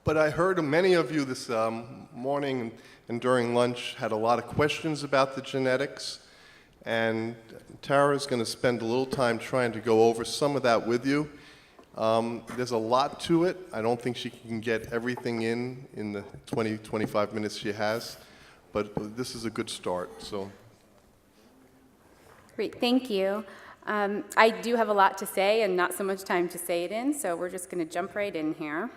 But I heard many of you this morning and during lunch had a lot of questions about the genetics, and Tara's going to spend a little time trying to go over some of that with you. There's a lot to it. I don't think she can get everything in the 20, 25 minutes she has, but this is a good start. So. Great, thank you. I do have a lot to say and not so much time to say it in, so we're just going to jump right in here.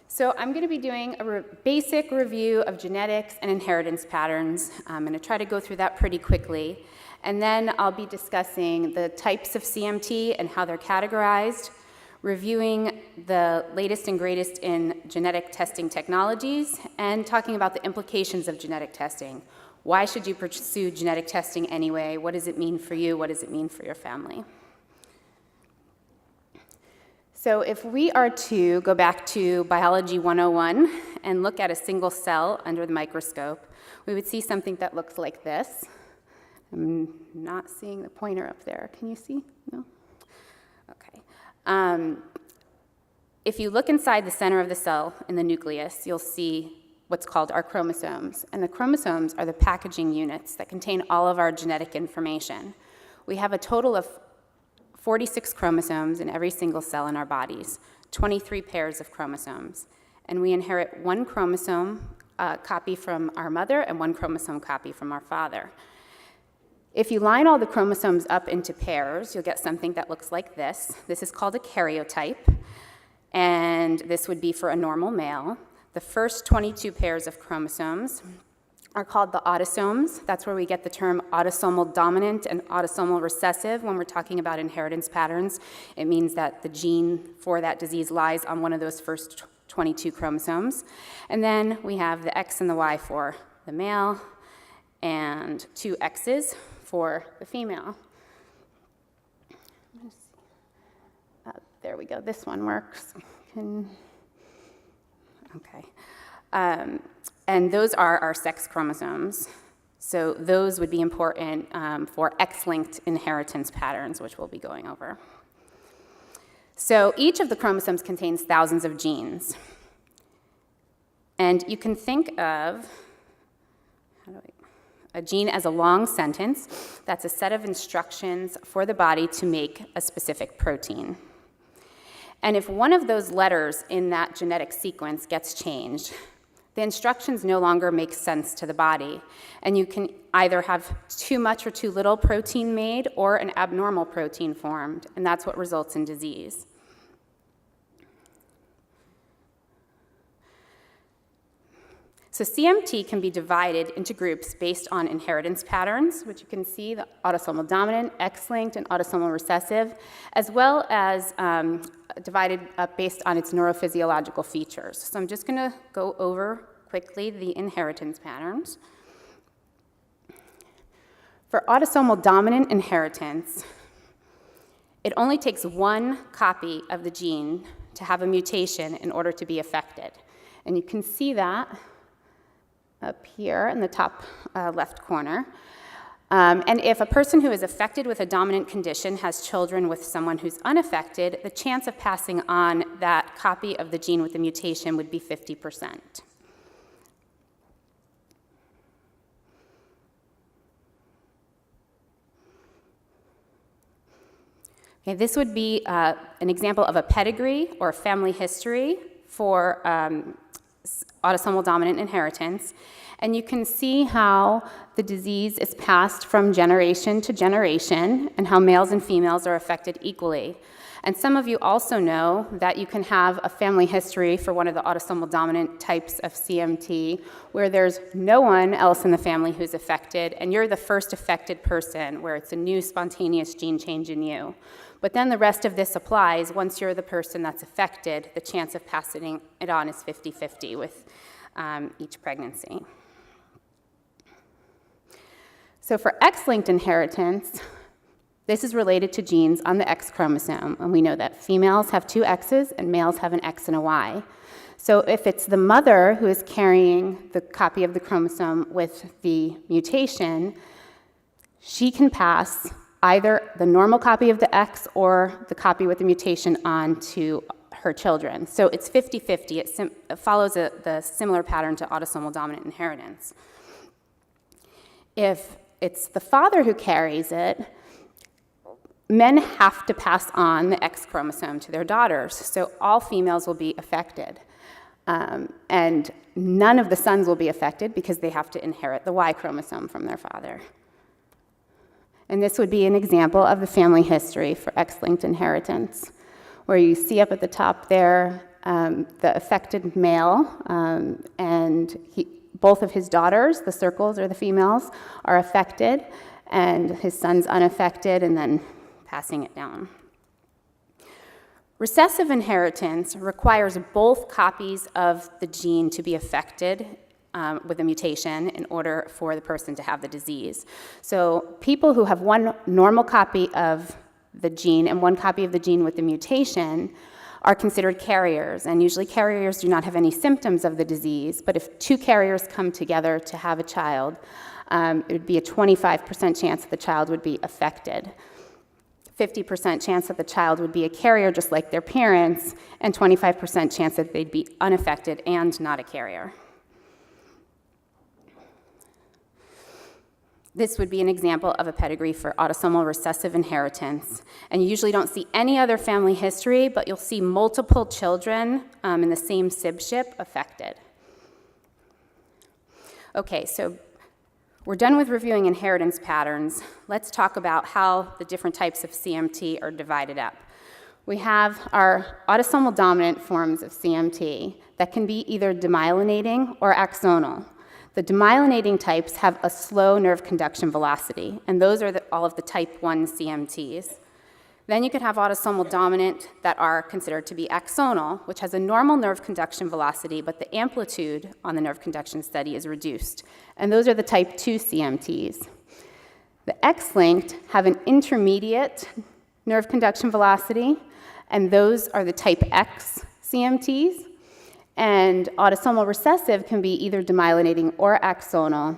So I'm going to be doing a basic review of genetics and inheritance patterns. I'm going to try to go through that pretty quickly. And then I'll be discussing the types of CMT and how they're categorized, reviewing the latest and greatest in genetic testing technologies, and talking about the implications of genetic testing. Why should you pursue genetic testing anyway? What does it mean for you? What does it mean for your family? So if we are to go back to Biology 101 and look at a single cell under the microscope, we would see something that looks like this. I'm not seeing the pointer up there. Can you see? No? Okay. If you look inside the center of the cell in the nucleus, you'll see what's called our chromosomes. And the chromosomes are the packaging units that contain all of our genetic information. We have a total of 46 chromosomes in every single cell in our bodies, 23 pairs of chromosomes. And we inherit one chromosome copy from our mother and one chromosome copy from our father. If you line all the chromosomes up into pairs, you'll get something that looks like this. This is called a karyotype, and this would be for a normal male. The first 22 pairs of chromosomes are called the autosomes. That's where we get the term autosomal dominant and autosomal recessive when we're talking about inheritance patterns. It means that the gene for that disease lies on one of those first 22 chromosomes. And then we have the X and the Y for the male and 2 X's for the female. There we go, this one works. Okay. And those are our sex chromosomes. So those would be important for X-linked inheritance patterns, which we'll be going over. So each of the chromosomes contains thousands of genes. And you can think of a gene as a long sentence. That's a set of instructions for the body to make a specific protein. And if one of those letters in that genetic sequence gets changed, the instructions no longer make sense to the body, and you can either have too much or too little protein made or an abnormal protein formed, and that's what results in disease. So CMT can be divided into groups based on inheritance patterns, which you can see, the autosomal dominant, X-linked, and autosomal recessive, as well as divided up based on its neurophysiological features. So I'm just going to go over quickly the inheritance patterns. For autosomal dominant inheritance, it only takes one copy of the gene to have a mutation in order to be affected. And you can see that up here in the top left corner. And if a person who is affected with a dominant condition has children with someone who's unaffected, the chance of passing on that copy of the gene with the mutation would be 50%. Okay, this would be an example of a pedigree or a family history for autosomal dominant inheritance. And you can see how the disease is passed from generation to generation and how males and females are affected equally. And some of you also know that you can have a family history for one of the autosomal dominant types of CMT where there's no one else in the family who's affected, and you're the first affected person where it's a new spontaneous gene change in you. But then the rest of this applies. Once you're the person that's affected, the chance of passing it on is 50-50 with each pregnancy. So for X-linked inheritance, this is related to genes on the X chromosome, and we know that females have 2 X's and males have an X and a Y. So if it's the mother who is carrying the copy of the chromosome with the mutation, she can pass either the normal copy of the X or the copy with the mutation onto her children. So it's 50-50. It follows the similar pattern to autosomal dominant inheritance. If it's the father who carries it, men have to pass on the X chromosome to their daughters, so all females will be affected. And none of the sons will be affected because they have to inherit the Y chromosome from their father. And this would be an example of the family history for X-linked inheritance, where you see up at the top there the affected male, and both of his daughters, the circles or the females, are affected, and his son's unaffected, and then passing it down. Recessive inheritance requires both copies of the gene to be affected with a mutation in order for the person to have the disease. So people who have one normal copy of the gene and one copy of the gene with the mutation are considered carriers, and usually carriers do not have any symptoms of the disease, but if two carriers come together to have a child, it would be a 25% chance that the child would be affected. 50% chance that the child would be a carrier just like their parents, and 25% chance that they'd be unaffected and not a carrier. This would be an example of a pedigree for autosomal recessive inheritance. And you usually don't see any other family history, but you'll see multiple children in the same sibship affected. Okay, so we're done with reviewing inheritance patterns. Let's talk about how the different types of CMT are divided up. We have our autosomal dominant forms of CMT that can be either demyelinating or axonal. The demyelinating types have a slow nerve conduction velocity, and those are all of the type 1 CMTs. Then you could have autosomal dominant that are considered to be axonal, which has a normal nerve conduction velocity, but the amplitude on the nerve conduction study is reduced. And those are the type 2 CMTs. The X-linked have an intermediate nerve conduction velocity, and those are the type X CMTs. And autosomal recessive can be either demyelinating or axonal,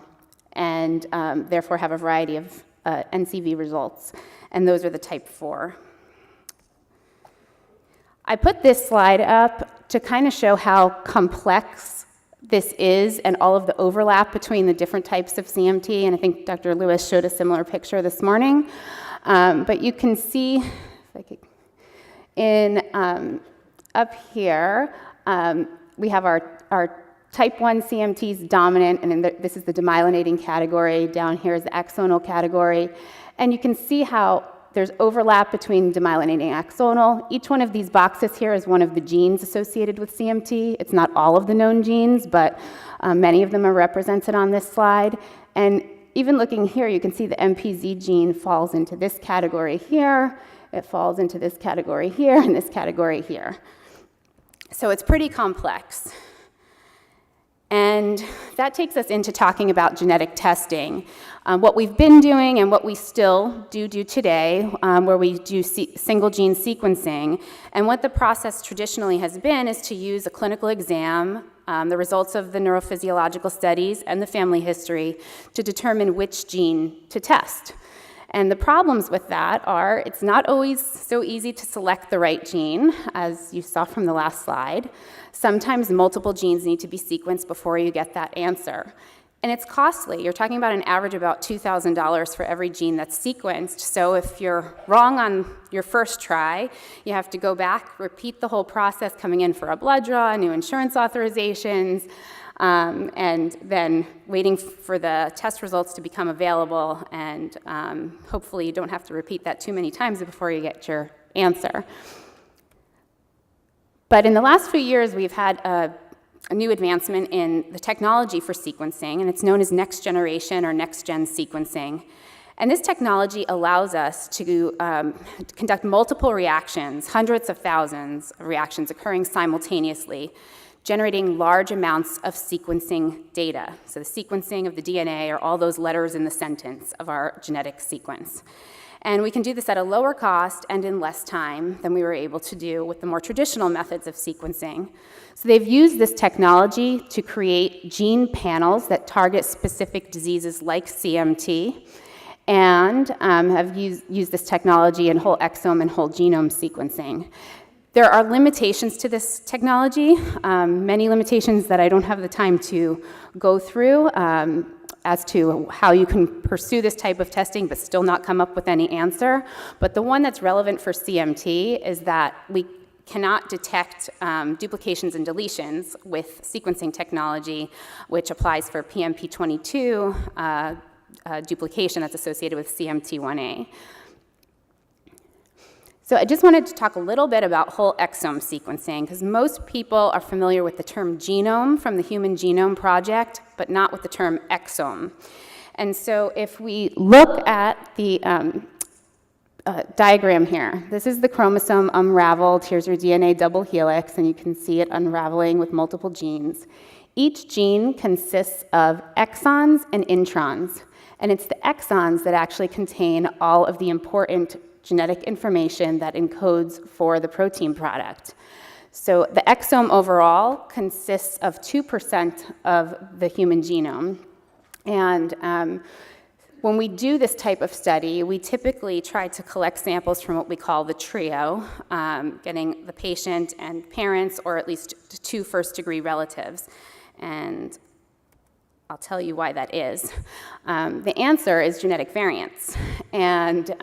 and therefore have a variety of NCV results. And those are the type 4. I put this slide up to kind of show how complex this is and all of the overlap between the different types of CMT, and I think Dr. Lewis showed a similar picture this morning. But you can see, if I could, up here, we have our type 1 CMTs dominant, and this is the demyelinating category. Down here is the axonal category. And you can see how there's overlap between demyelinating and axonal. Each one of these boxes here is one of the genes associated with CMT. It's not all of the known genes, but many of them are represented on this slide. And even looking here, you can see the MPZ gene falls into this category here, it falls into this category here, and this category here. So it's pretty complex. And that takes us into talking about genetic testing. What we've been doing and what we still do today, where we do single gene sequencing. And what the process traditionally has been is to use a clinical exam, the results of the neurophysiological studies, and the family history to determine which gene to test. And the problems with that are it's not always so easy to select the right gene, as you saw from the last slide. Sometimes multiple genes need to be sequenced before you get that answer. And it's costly. You're talking about an average of about $2,000 for every gene that's sequenced. So if you're wrong on your first try, you have to go back, repeat the whole process, coming in for a blood draw, new insurance authorizations, and then waiting for the test results to become available, and hopefully you don't have to repeat that too many times before you get your answer. But in the last few years, we've had a new advancement in the technology for sequencing, and it's known as next generation or next-gen sequencing. And this technology allows us to conduct multiple reactions, hundreds of thousands of reactions occurring simultaneously, generating large amounts of sequencing data. So the sequencing of the DNA are all those letters in the sentence of our genetic sequence. And we can do this at a lower cost and in less time than we were able to do with the more traditional methods of sequencing. So they've used this technology to create gene panels that target specific diseases like CMT. and have used this technology in whole exome and whole genome sequencing. There are limitations to this technology, many limitations that I don't have the time to go through as to how you can pursue this type of testing but still not come up with any answer. But the one that's relevant for CMT is that we cannot detect duplications and deletions with sequencing technology, which applies for PMP22 duplication that's associated with CMT1A. So I just wanted to talk a little bit about whole exome sequencing, because most people are familiar with the term genome from the Human Genome Project, but not with the term exome. And so if we look at the diagram here, this is the chromosome unraveled. Here's your DNA double helix, and you can see it unraveling with multiple genes. Each gene consists of exons and introns, and it's the exons that actually contain all of the important genetic information that encodes for the protein product. So the exome overall consists of 2% of the human genome. And when we do this type of study, we typically try to collect samples from what we call the trio, getting the patient and parents, or at least 2 first-degree relatives. And I'll tell you why that is. The answer is genetic variants. And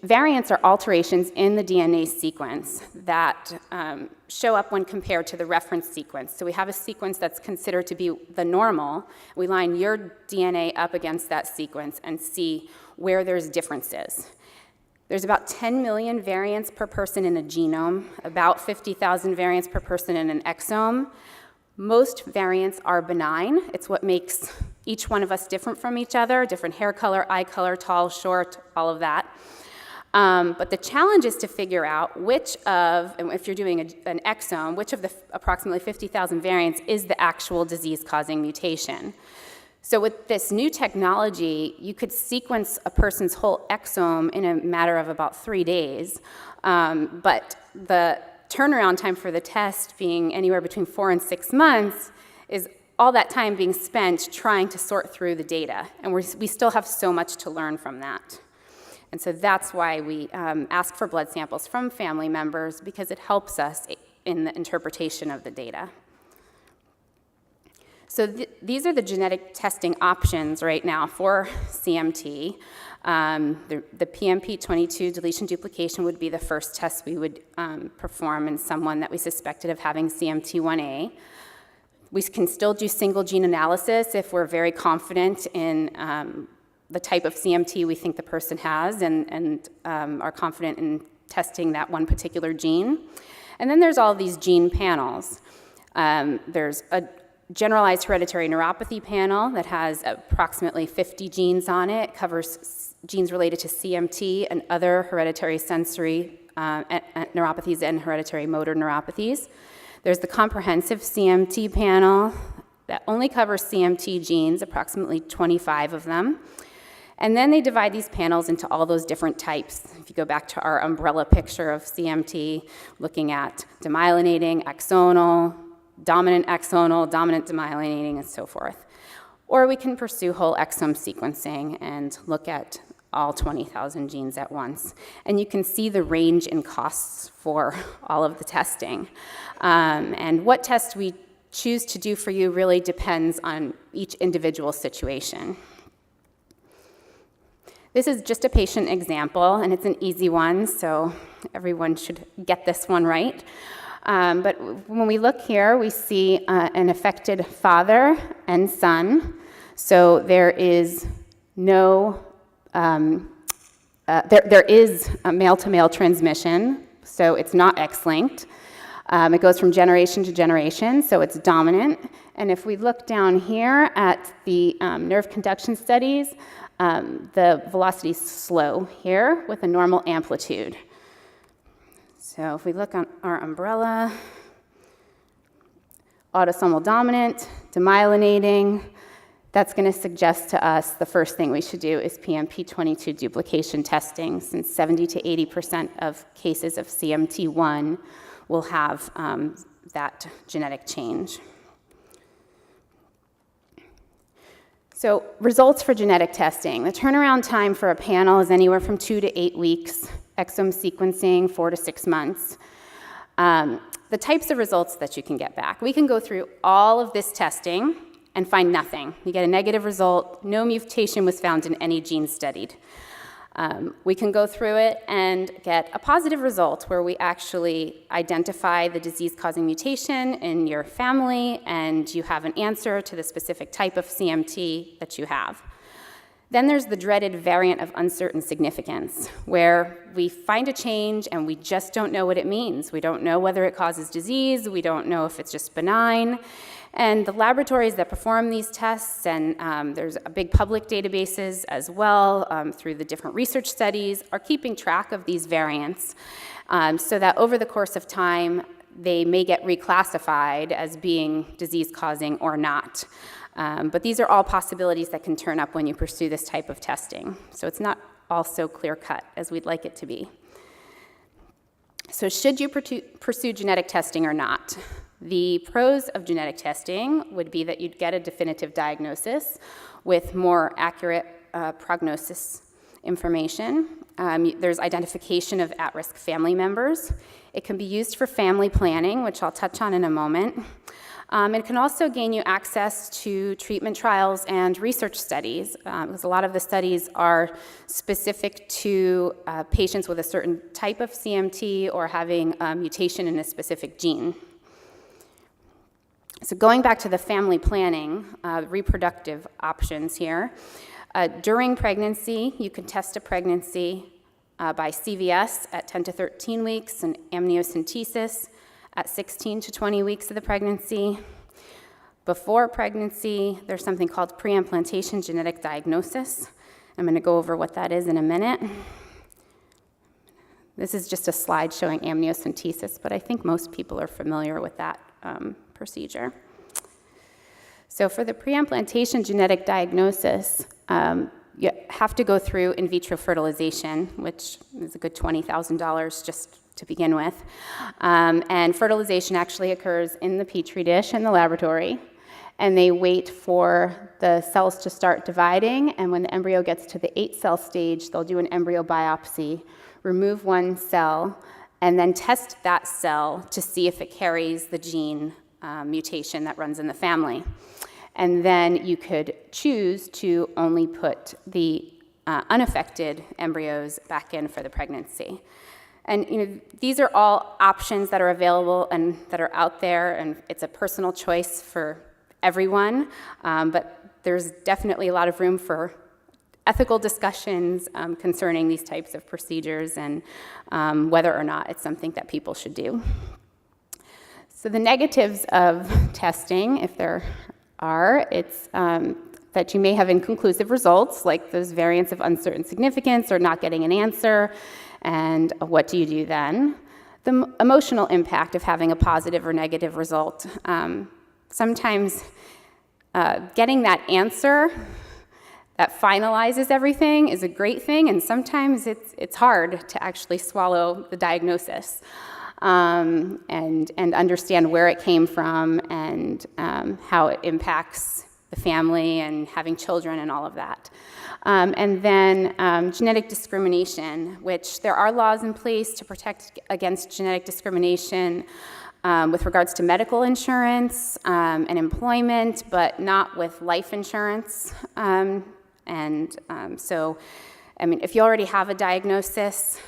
variants are alterations in the DNA sequence that show up when compared to the reference sequence. So we have a sequence that's considered to be the normal. We line your DNA up against that sequence and see where there's differences. There's about 10 million variants per person in a genome, about 50,000 variants per person in an exome. Most variants are benign. It's what makes each one of us different from each other, different hair color, eye color, tall, short, all of that. But the challenge is to figure out which of, and if you're doing an exome, which of the approximately 50,000 variants is the actual disease-causing mutation. So with this new technology, you could sequence a person's whole exome in a matter of about 3 days, but the turnaround time for the test being anywhere between 4 and 6 months is all that time being spent trying to sort through the data, and we still have so much to learn from that. And so that's why we ask for blood samples from family members, because it helps us in the interpretation of the data. So these are the genetic testing options right now for CMT. The PMP22 deletion duplication would be the first test we would perform in someone that we suspected of having CMT1A. We can still do single gene analysis if we're very confident in the type of CMT we think the person has and are confident in testing that one particular gene. And then there's all these gene panels. There's a generalized hereditary neuropathy panel that has approximately 50 genes on it. It covers genes related to CMT and other hereditary sensory neuropathies and hereditary motor neuropathies. There's the comprehensive CMT panel that only covers CMT genes, approximately 25 of them. And then they divide these panels into all those different types. If you go back to our umbrella picture of CMT, looking at demyelinating, axonal, dominant demyelinating, and so forth. Or we can pursue whole exome sequencing and look at all 20,000 genes at once. And you can see the range in costs for all of the testing. And what test we choose to do for you really depends on each individual situation. This is just a patient example, and it's an easy one, so everyone should get this one right. But when we look here, we see an affected father and son. So there is no, there is a male-to-male transmission, so it's not X-linked. It goes from generation to generation, so it's dominant. And if we look down here at the nerve conduction studies, the velocity is slow here with a normal amplitude. So if we look on our umbrella, autosomal dominant, demyelinating, that's going to suggest to us the first thing we should do is PMP22 duplication testing, since 70 to 80% of cases of CMT1 will have that genetic change. So results for genetic testing. The turnaround time for a panel is anywhere from 2 to 8 weeks. Exome sequencing, 4 to 6 months. The types of results that you can get back. We can go through all of this testing and find nothing. You get a negative result. No mutation was found in any gene studied. We can go through it and get a positive result where we actually identify the disease-causing mutation in your family and you have an answer to the specific type of CMT that you have. Then there's the dreaded variant of uncertain significance, where we find a change and we just don't know what it means. We don't know whether it causes disease. We don't know if it's just benign. And the laboratories that perform these tests, and there's a big public databases as well through the different research studies, are keeping track of these variants so that over the course of time, they may get reclassified as being disease-causing or not. But these are all possibilities that can turn up when you pursue this type of testing. So it's not all so clear-cut as we'd like it to be. So should you pursue genetic testing or not? The pros of genetic testing would be that you'd get a definitive diagnosis with more accurate prognosis information. There's identification of at-risk family members. It can be used for family planning, which I'll touch on in a moment. It can also gain you access to treatment trials and research studies, because a lot of the studies are specific to patients with a certain type of CMT or having a mutation in a specific gene. So going back to the family planning, reproductive options here. During pregnancy, you can test a pregnancy by CVS at 10 to 13 weeks and amniocentesis at 16 to 20 weeks of the pregnancy. Before pregnancy, there's something called pre-implantation genetic diagnosis. I'm going to go over what that is in a minute. This is just a slide showing amniocentesis, but I think most people are familiar with that procedure. So for the pre-implantation genetic diagnosis, you have to go through in vitro fertilization, which is a good $20,000 just to begin with. And fertilization actually occurs in the Petri dish in the laboratory, and they wait for the cells to start dividing, and when the embryo gets to the 8-cell stage, they'll do an embryo biopsy, remove one cell, and then test that cell to see if it carries the gene mutation that runs in the family. And then you could choose to only put the unaffected embryos back in for the pregnancy. And these are all options that are available and that are out there, and it's a personal choice for everyone, but there's definitely a lot of room for ethical discussions concerning these types of procedures and whether or not it's something that people should do. So the negatives of testing, if there are, it's that you may have inconclusive results, like those variants of uncertain significance or not getting an answer. And what do you do then? The emotional impact of having a positive or negative result. Sometimes getting that answer that finalizes everything is a great thing, and sometimes it's hard to actually swallow the diagnosis and understand where it came from and how it impacts the family and having children and all of that. And then genetic discrimination, which there are laws in place to protect against genetic discrimination with regards to medical insurance and employment, but not with life insurance. So, I mean, if you already have a diagnosis,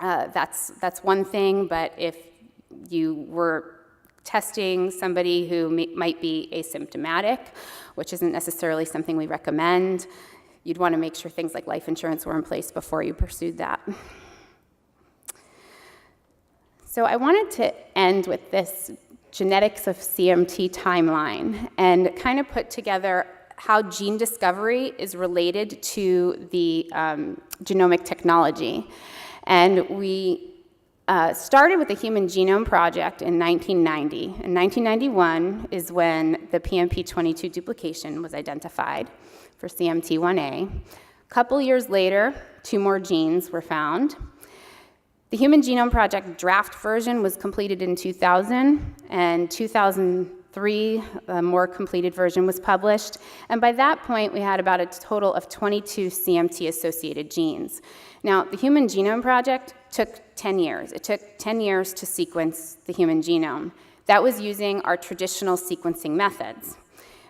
that's one thing, but if you were testing somebody who might be asymptomatic, which isn't necessarily something we recommend, you'd want to make sure things like life insurance were in place before you pursued that. So I wanted to end with this genetics of CMT timeline and kind of put together how gene discovery is related to the genomic technology. And we started with the Human Genome Project in 1990. In 1991 is when the PMP22 duplication was identified for CMT1A. A couple years later, 2 more genes were found. The Human Genome Project draft version was completed in 2000, and 2000 2003, a more completed version was published, and by that point, we had about a total of 22 CMT-associated genes. Now, the Human Genome Project took 10 years. It took 10 years to sequence the human genome. That was using our traditional sequencing methods.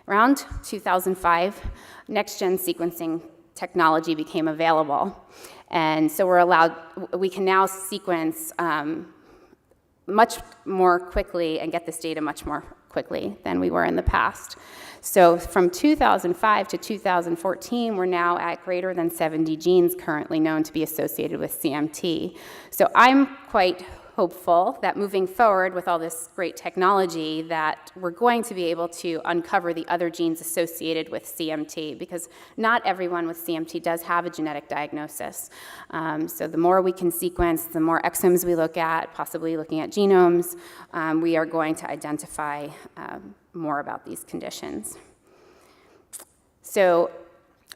Around 2005, next-gen sequencing technology became available, and so we can now sequence much more quickly and get this data much more quickly than we were in the past. So from 2005 to 2014, we're now at greater than 70 genes currently known to be associated with CMT. So I'm quite hopeful that moving forward with all this great technology that we're going to be able to uncover the other genes associated with CMT, because not everyone with CMT does have a genetic diagnosis. So the more we can sequence, the more exomes we look at, possibly looking at genomes, we are going to identify more about these conditions. So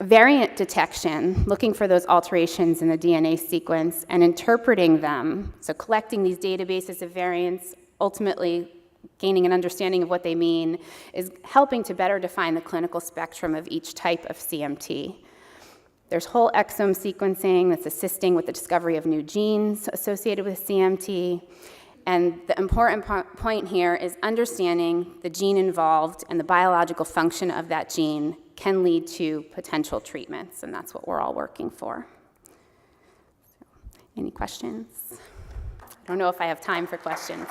variant detection, looking for those alterations in the DNA sequence and interpreting them, so collecting these databases of variants, ultimately gaining an understanding of what they mean, is helping to better define the clinical spectrum of each type of CMT. There's whole exome sequencing that's assisting with the discovery of new genes associated with CMT. And the important point here is understanding the gene involved and the biological function of that gene can lead to potential treatments, and that's what we're all working for. Any questions? I don't know if I have time for questions.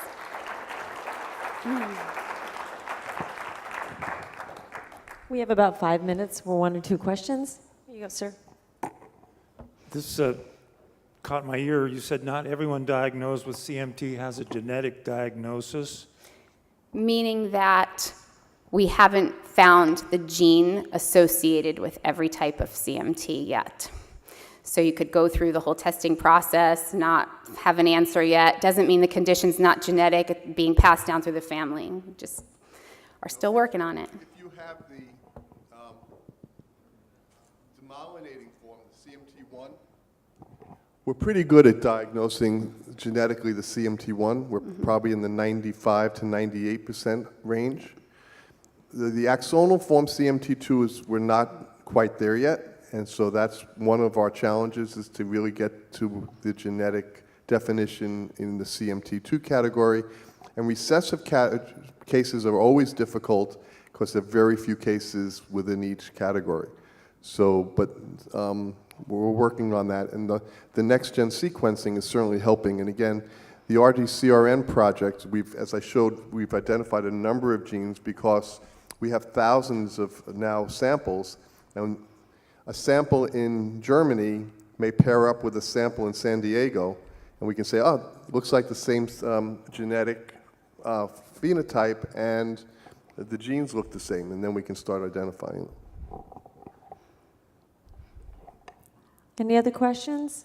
We have about 5 minutes for 1 or 2 questions. Here you go, sir. This caught my ear. You said not everyone diagnosed with CMT has a genetic diagnosis. Meaning that we haven't found the gene associated with every type of CMT yet. So you could go through the whole testing process, not have an answer yet. Doesn't mean the condition's not genetic, it's being passed down through the family. We just are still working on it. If you have the demyelinating form, the CMT1, we're pretty good at diagnosing genetically the CMT1. We're probably in the 95 to 98% range. The axonal form CMT2 we're not quite there yet, and so that's one of our challenges, is to really get to the genetic definition in the CMT2 category. And recessive cases are always difficult because there are very few cases within each category. So, but we're working on that, and the next-gen sequencing is certainly helping. And again, the RDCRN project, as I showed, we've identified a number of genes because we have thousands of now samples, and a sample in Germany may pair up with a sample in San Diego, and we can say, oh, it looks like the same genetic phenotype, and the genes look the same, and then we can start identifying them. Any other questions?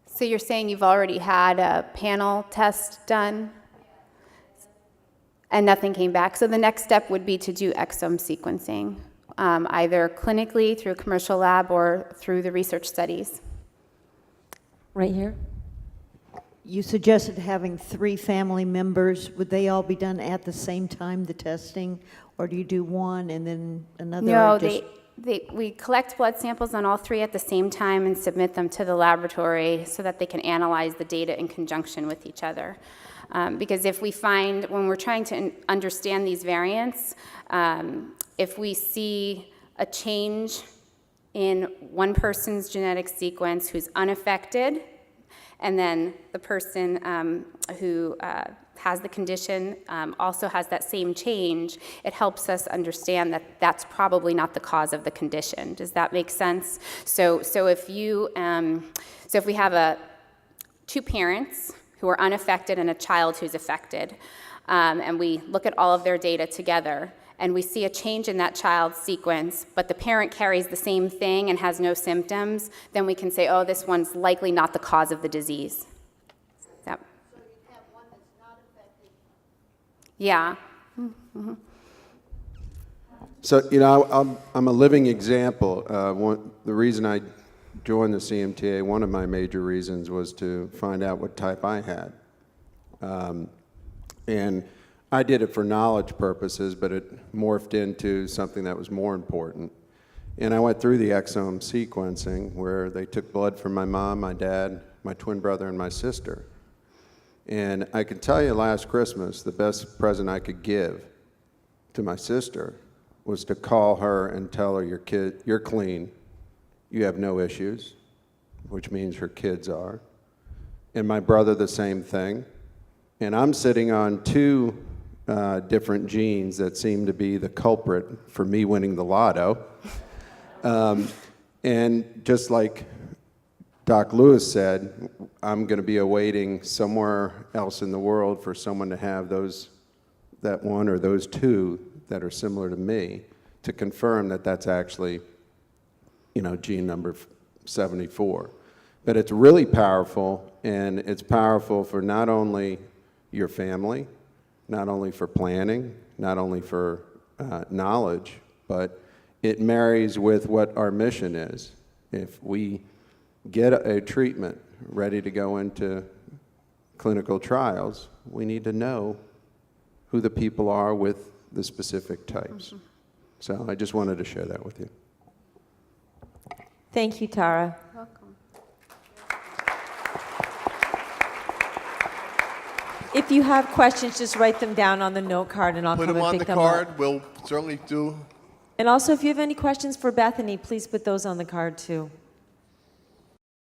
So you're saying you've already had a panel test done? And nothing came back. So the next step would be to do exome sequencing, either clinically through a commercial lab or through the research studies. Right here. You suggested having 3 family members. Would they all be done at the same time, the testing? Or do you do one and then another? No, we collect blood samples on all 3 at the same time and submit them to the laboratory so that they can analyze the data in conjunction with each other. Because if we find, when we're trying to understand these variants, if we see a change in one person's genetic sequence who's unaffected, and then the person who has the condition also has that same change, it helps us understand that that's probably not the cause of the condition. Does that make sense? So if we have 2 parents who are unaffected and a child who's affected, and we look at all of their data together, and we see a change in that child's sequence, but the parent carries the same thing and has no symptoms, then we can say, oh, this one's likely not the cause of the disease. So you have one that's not affected? Yeah. Mm-hmm. So, I'm a living example. The reason I joined the CMTA, one of my major reasons was to find out what type I had. And I did it for knowledge purposes, but it morphed into something that was more important. And I went through the exome sequencing where they took blood from my mom, my dad, my twin brother, and my sister. And I can tell you last Christmas, the best present I could give to my sister was to call her and tell her, you're clean, you have no issues, which means her kids are. And my brother, the same thing. And I'm sitting on two different genes that seem to be the culprit for me winning the lotto. And just like Doc Lewis said, I'm going to be awaiting somewhere else in the world for someone to have that one or those two that are similar to me to confirm that that's actually, gene number 74. But it's really powerful, and it's powerful for not only your family, not only for planning, not only for knowledge, but it marries with what our mission is. If we get a treatment ready to go into clinical trials, we need to know who the people are with the specific types. So I just wanted to share that with you. Thank you, Tara. Welcome. If you have questions, just write them down on the note card, and I'll Put come them and on pick the them up. card. We'll certainly do. And also, if you have any questions for Bethany, please put those on the card too.